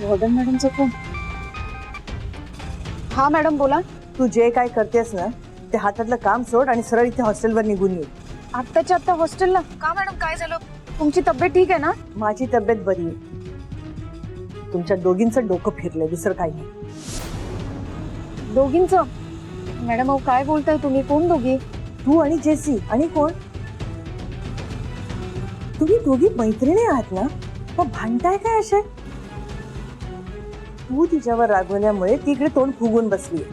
Warden मॅडमचा phone. हा madam बोला. तू जे काय करतेस ना ते हातातलं काम सोड आणि सरळ इथे हॉस्टेलवर निघून ये. आत्ताच्या आत्ता हॉस्टेलला का मॅडम? काय झालं? तुमची तब्येत ठीक आहे ना? माझी तब्येत बरी आहे. तुमच्या दोघींचं डोकं फिरलंय, दुसरं काही नाही. दोघींचं? मॅडम अहो काय बोलताय तुम्ही? कोण दोघी? तू आणि जेसी. आणि कोण? तुम्ही दोघी मैत्रिणी आहात ना, मग भांडताय काय असे? तू तिच्यावर रागवल्यामुळे ती इकडे तोंड फुगून बसली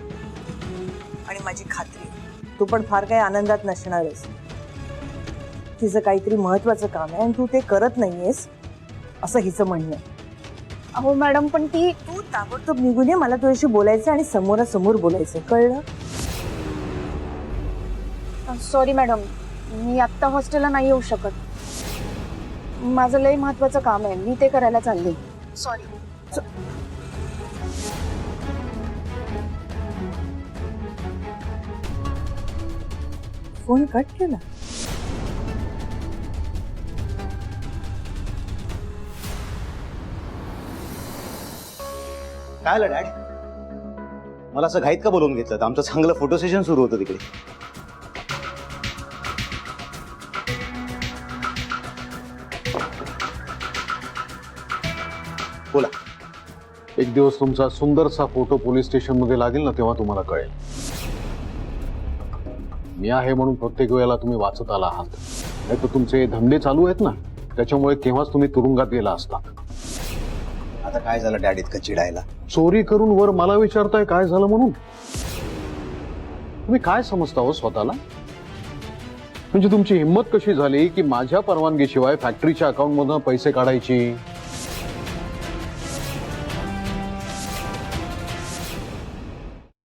आणि माझी खात्री तू पण फार काही आनंदात नसणारच. तिचं काहीतरी महत्वाचं काम आहे आणि तू ते करत नाहीयेस असं हिचं म्हणणं आहे. अहो मॅडम पण ती. तू ताबडतोब निघून ये, मला तुझ्याशी बोलायचं आणि समोरासमोर बोलायचं, कळलं? सॉरी मॅडम, मी आत्ता हॉस्टेलला नाही येऊ शकत. माझं लय महत्वाचं काम आहे, मी ते करायला चालले. सॉरी. फोन कट केला. काय आलं डॅड? मला असं घाईत का बोलवून घेतलं? आमचं चांगलं फोटो सेशन सुरू होतं तिकडे. बोला. एक दिवस तुमचा सुंदरसा फोटो पोलीस स्टेशन मध्ये लागेल ना, तेव्हा तुम्हाला कळेल. मी आहे म्हणून प्रत्येक वेळेला तुम्ही वाचत आला आहात, नाही तर तुमचे धंदे चालू आहेत ना, त्याच्यामुळे केव्हाच तुम्ही तुरुंगात गेला असता. आता काय झालं डॅड इतकं चिडायला? चोरी करून वर मला विचारताय काय झालं म्हणून? तुम्ही काय समजता हो स्वतःला? म्हणजे तुमची हिंमत कशी झाली की माझ्या परवानगीशिवाय फॅक्टरीच्या अकाउंट मधून पैसे काढायची?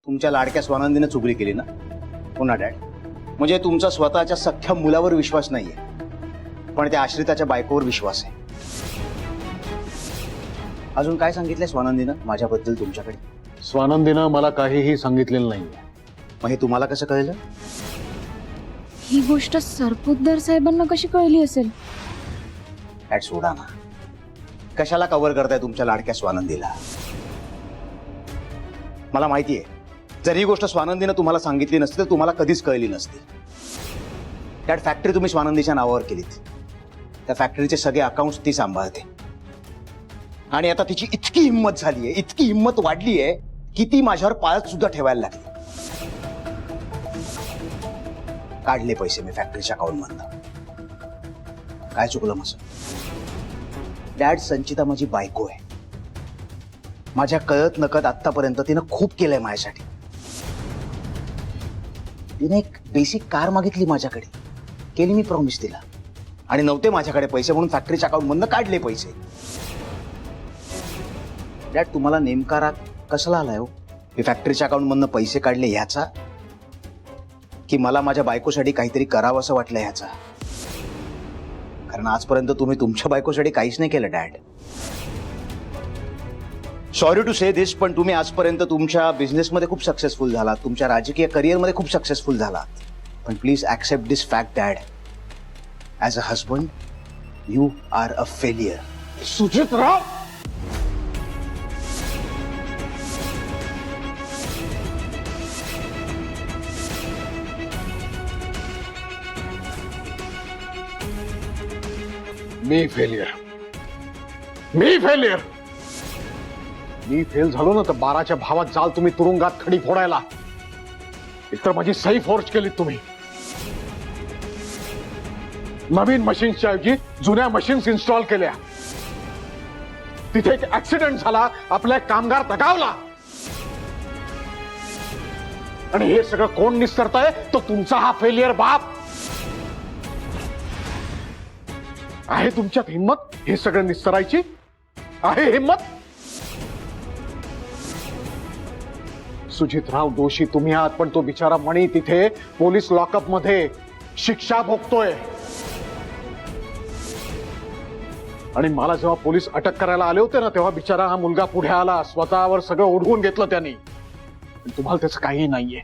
तुमच्या लाडक्या स्वानंदीने चुगली केली ना? पुन्हा डॅड, म्हणजे तुमचा स्वतःच्या सख्ख्या मुलावर विश्वास नाहीये, पण त्या आश्रिताच्या बायकोवर विश्वास आहे. अजून काय सांगितलंय स्वानंदीनं माझ्याबद्दल तुमच्याकडे? स्वानंदीनं मला काहीही सांगितलेलं नाहीये. मग हे तुम्हाला कसं कळलं? ही गोष्ट सरपोतदार साहेबांना कशी कळली असेल? डॅड सोडा ना, कशाला कव्हर करताय तुमच्या लाडक्या स्वानंदीला? मला माहितीये, जर ही गोष्ट स्वानंदीनं तुम्हाला सांगितली नसती तर तुम्हाला कधीच कळली नसती. डॅड, फॅक्टरी तुम्ही स्वानंदीच्या नावावर केलीत, त्या फॅक्टरीचे सगळे अकाउंट्स ती सांभाळते. आणि आता तिची इतकी हिंमत झालीये, इतकी हिंमत वाढलीये की ती माझ्यावर पाळत सुद्धा ठेवायला लागली. काढले पैसे मी फॅक्टरीच्या अकाउंट मधनं. काय चुकलं माझं? डॅड, संचिता माझी बायको आहे. माझ्या कळत नकळत आतापर्यंत तिनं खूप केलंय माझ्यासाठी. तिने एक बेसिक कार मागितली माझ्याकडे, केली मी प्रॉमिस तिला, आणि नव्हते माझ्याकडे पैसे म्हणून फॅक्टरीच्या अकाउंट मधनं काढले पैसे. डॅड, तुम्हाला नेमका राग कसला आलाय हो? मी फॅक्टरीच्या अकाउंट मधनं पैसे काढले ह्याचा, की मला माझ्या बायकोसाठी काहीतरी करावं असं वाटलं ह्याचा? कारण आजपर्यंत तुम्ही तुमच्या बायकोसाठी काहीच नाही केलं डॅड. सॉरी टू से दिस, पण तुम्ही आजपर्यंत तुमच्या बिझनेसमध्ये खूप सक्सेसफुल झालात, तुमच्या राजकीय करिअरमध्ये खूप सक्सेसफुल झालात. पण please accept this fact dad, as a husband you are a failure. Sujitrao, मी फेलियर. मी फेल झालो ना तर 12च्या भावात जाल तुम्ही तुरुंगात खडी फोडायला. एकतर माझी सही फोर्ज केली तुम्ही, नवीन मशीन्सच्या ऐवजी जुन्या मशीन्स इन्स्टॉल केल्या, तिथे एक ऍक्सिडेंट झाला, आपला एक कामगार दगावला, आणि हे सगळं कोण निस्तरताय? तो तुमचा हा फेलियर बाप. आहे तुमच्यात हिंमत हे सगळं निस्तरायची? आहे हिंमत? सुजितराव, दोषी तुम्ही आहात, पण तो बिचारा मणी तिथे पोलीस लॉकअप मध्ये शिक्षा भोगतोय. आणि मला जेव्हा पोलीस अटक करायला आले होते ना, तेव्हा बिचारा हा मुलगा पुढे आला, स्वतःवर सगळं ओढवून घेतलं त्यांनी. तुम्हाला त्याचं काही नाहीये.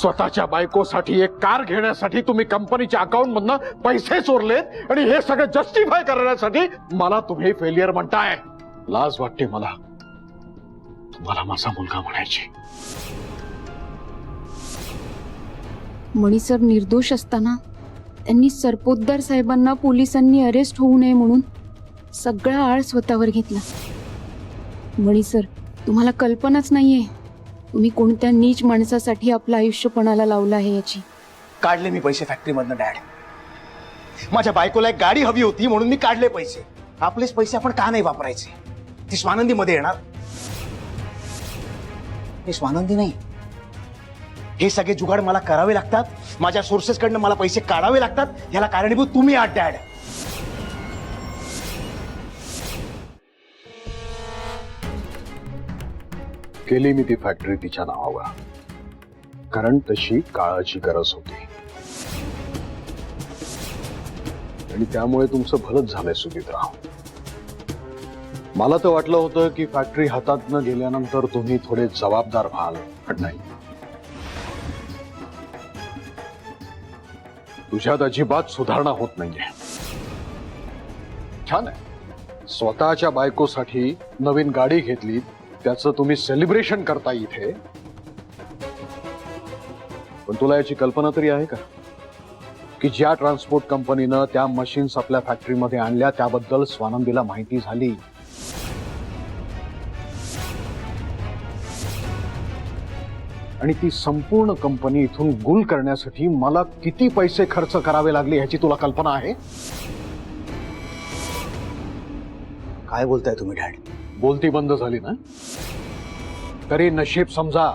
स्वतःच्या बायकोसाठी एक कार घेण्यासाठी तुम्ही कंपनीच्या अकाउंट मधनं पैसे चोरलेत आणि हे सगळं जस्टिफाय करण्यासाठी मला तुम्ही फेलियर म्हणताय. लाज वाटते मला तुम्हाला माझा मुलगा म्हणायची. मणी सर निर्दोष असताना त्यांनी सरपोतदार साहेबांना पोलिसांनी अरेस्ट होऊ नये म्हणून सगळा आळ स्वतःवर घेतला. मणी सर, तुम्हाला कल्पनाच नाहीये तुम्ही कोणत्या नीच माणसासाठी आपलं आयुष्य पणाला लावलं आहे याची. काढले मी पैसे फॅक्टरीमधनं डॅड. माझ्या बायकोला एक गाडी हवी होती म्हणून मी काढले पैसे. आपलेच पैसे आपण का नाही वापरायचे? ती स्वानंदीमध्ये येणार. हे स्वानंदी नाही, हे सगळे जुगाड मला करावे लागतात. माझ्या सोर्सेस कडनं मला पैसे काढावे लागतात. याला कारणीभूत तुम्ही आहात डॅड. केली मी ती फॅक्टरी तिच्या नावावर, कारण तशी काळाची गरज होती आणि त्यामुळे तुमचं भलंच झालंय सुजितराव. मला तर वाटलं होतं की फॅक्टरी हातात न गेल्यानंतर तुम्ही थोडे जबाबदार व्हाल, पण नाही. तुझ्यात अजिबात सुधारणा होत नाहीये. छान आहे, स्वतःच्या बायकोसाठी नवीन गाडी घेतली, त्याचं तुम्ही सेलिब्रेशन करता इथे. पण तुला याची कल्पना तरी आहे का की ज्या ट्रान्सपोर्ट कंपनीनं त्या मशीन्स आपल्या फॅक्टरीमध्ये आणल्या त्याबद्दल स्वानंदीला माहिती झाली. आणि ती संपूर्ण कंपनी इथून गुल करण्यासाठी मला किती पैसे खर्च करावे लागले ह्याची तुला कल्पना आहे? काय बोलताय तुम्ही डॅड? बोलती बंद झाली ना तरी नशीब समजा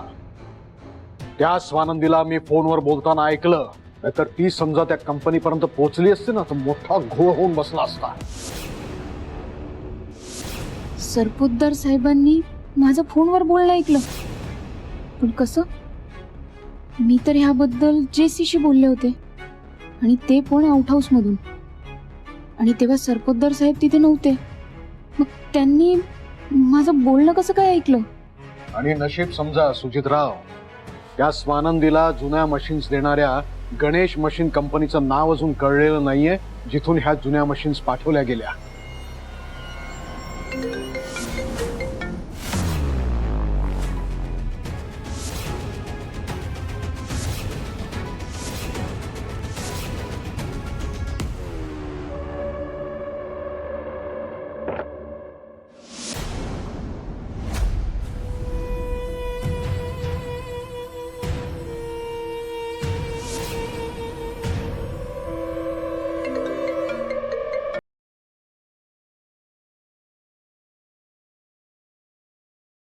त्या स्वानंदीला मी फोनवर बोलताना ऐकलं, नाहीतर ती समजा त्या कंपनीपर्यंत पोहोचली असते ना तर मोठा घोळ होऊन बसला असता. सरपोतदार साहेबांनी माझं फोनवर बोलणं ऐकलं, पण कसं? मी तर ह्याबद्दल जेसीशी बोलले होते आणि ते पण आउट हाऊस मधून. आणि तेव्हा सरपोतदार साहेब तिथे नव्हते. मग त्यांनी माझं बोलणं कसं काय ऐकलं? आणि नशीब समजा सुजितराव, त्या स्वानंदीला जुन्या मशीन्स देणाऱ्या गणेश मशीन कंपनीचं नाव अजून कळलेलं नाहीये जिथून ह्या जुन्या मशीन्स पाठवल्या गेल्या.